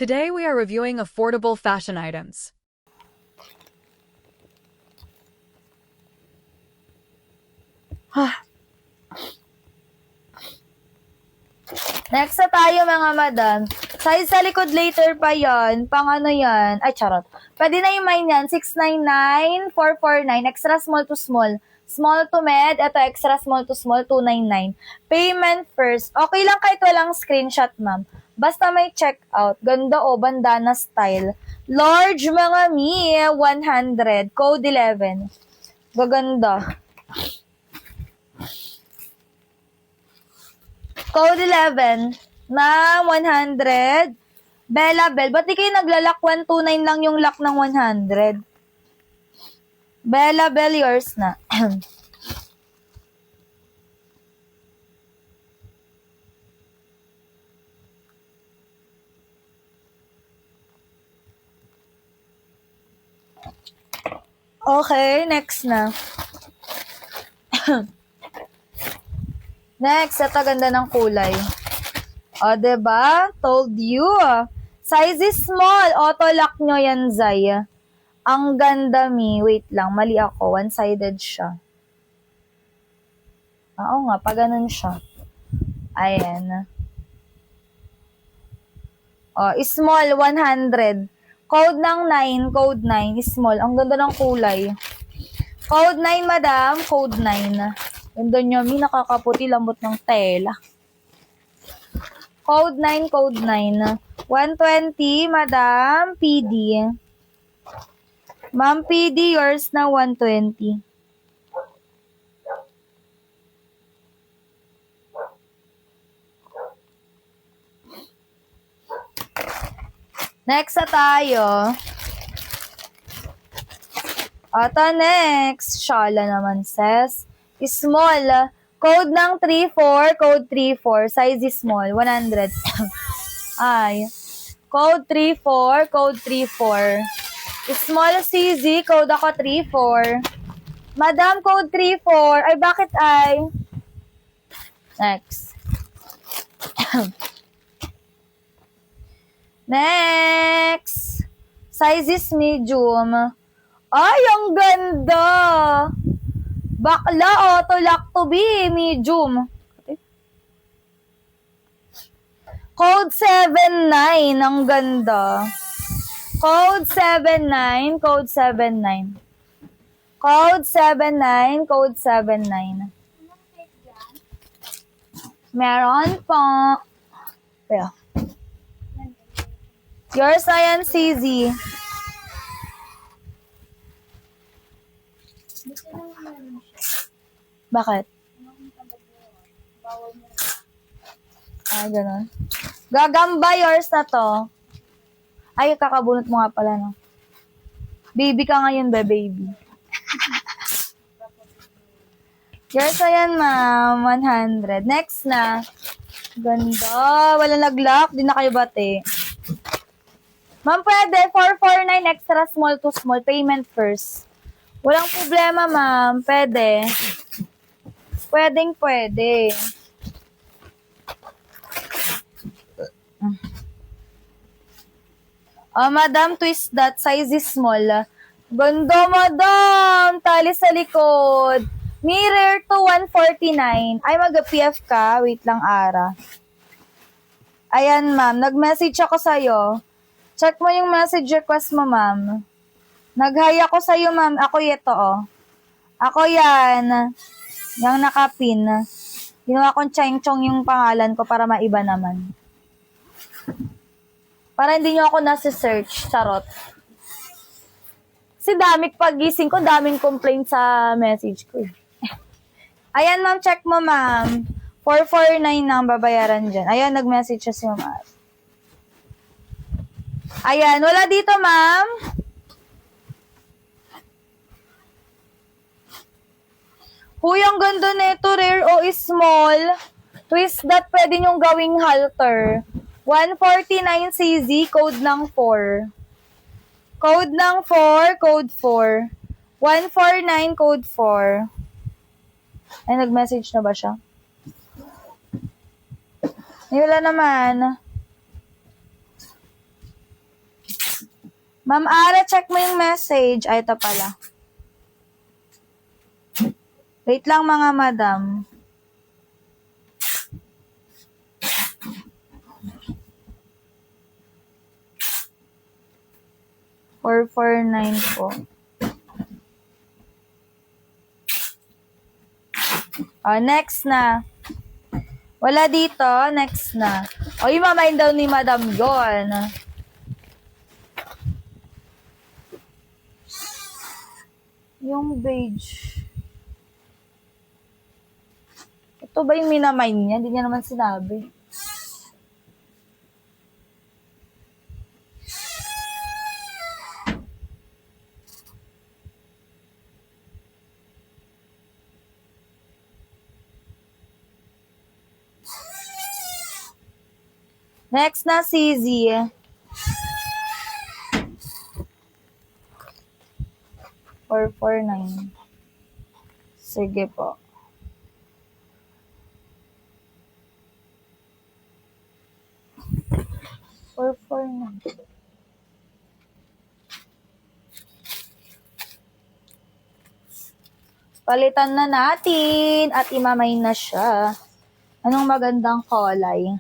Today we are reviewing affordable fashion items. Next na tayo mga madam. Size sa likod later pa yan. Pang ano yan? Ay, charot. Pwede na yung mine yan. 699, 449. Extra small to small. Small to med. Ito, extra small to small, 299. Payment first. Okay lang kahit walang screenshot, ma'am. Basta may checkout. Ganda o, bandana style. Large mga mi, 100. Code 11. Gaganda. Code 11 na 100. Bella Bell. Ba't di kayo naglalak? 129 lang yung lock ng 100. Bella Bell, yours na. Okay, next na. Next, ito ganda ng kulay. O, diba? Told you. Size is small. Auto-lock nyo yan, Zay. Ang ganda, mi. Wait lang, mali ako. One-sided siya. Oo nga, pa ganun siya. Ayan. O, small, 100. Code ng 9, code 9, small. Ang ganda ng kulay. Code 9, madam. Code 9. Ganda nyo, mi, nakakaputi, lambot ng tela. Code 9, code 9. 120, madam, PD. Ma'am PD, yours na 120. Next na tayo. Ito next. Shala naman, says. Small. Code ng 34, code 34. Size is small, 100. Ay. Code 34, code 34. Small CZ, code ako 34. Madam, code 34. Ay, bakit ay? Next. Next. Size is medium. Ay, ang ganda. Bakla, auto-lock to be, medium. Code 79, ang ganda. Code 79, code 79. Code 79, code 79. Meron po. Kaya. Yours na yan, CZ. Bakit? Ay, ganun. Gagamba, yours na to. Ay, kakabunot mo nga pala, no? Baby ka ngayon, baby. Yours na yan, ma'am. 100. Next na. Ganda. Wala nag-lock. Di na kayo bate. Ma'am, pwede. 449 extra small to small. Payment first. Walang problema, ma'am. Pwede. Pwedeng pwede. Madam, twist that. Size is small. Ganda, madam. Tali sa likod. Mirror to 149. Ay, mag-PF ka. Wait lang, Ara. Ayan, ma'am. Nag-message ako sa'yo. Check mo yung message request mo, ma'am. Nag-hi ako sa'yo, ma'am. Ako ito, oh. Ako yan. Yung nakapin. Ginawa kong Cheng-Chong yung pangalan ko para maiba naman. Para hindi nyo ako nasi-search. Charot. Kasi daming pagising ko, daming complaint sa message ko. Ayan, ma'am. Check mo, ma'am. 449 na ang babayaran dyan. Ayan, nag-message siya si ma'am. Ayan, wala dito, ma'am. Huy, ang ganda nito, rare o small. Twist that pwede nyong gawing halter. 149 CZ, code ng 4. Code ng 4, code 4. 149, code 4. Ay, nag-message na ba siya? Ay, wala naman. Ma'am Ara, check mo yung message. Ay, ito pala. Wait lang mga madam. $449 po. Next na. Wala dito, next na. Yung mamain daw ni madam yon. Yung beige. Ito ba yung minamain niya? Hindi niya naman sinabi. Next na, CZ. 449. Sige po. $449. Palitan na natin at imamay na siya. Anong magandang kulay?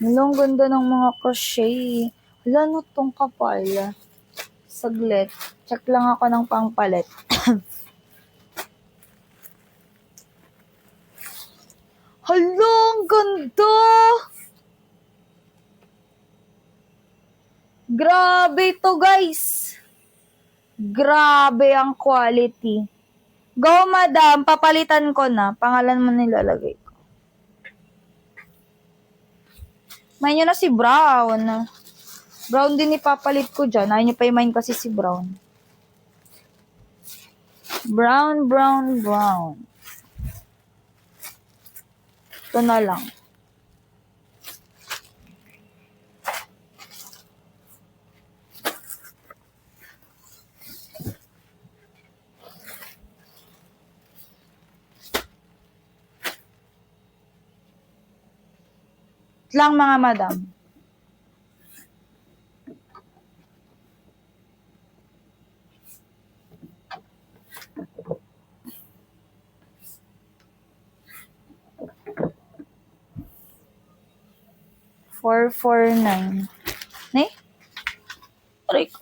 Ang ganda ng mga crochet. Wala no tong kapal. Saglit. Check lang ako ng pangpalit. Hala, ang ganda! Grabe to, guys. Grabe ang quality. Go, madam. Papalitan ko na. Pangalan mo nilalagay ko. Main nyo na si Brown. Brown din ipapalit ko dyan. Ayaw nyo pa i-mine kasi si Brown. Brown. Ito na lang. Lang mga madam. $449. Ne? Aray ko.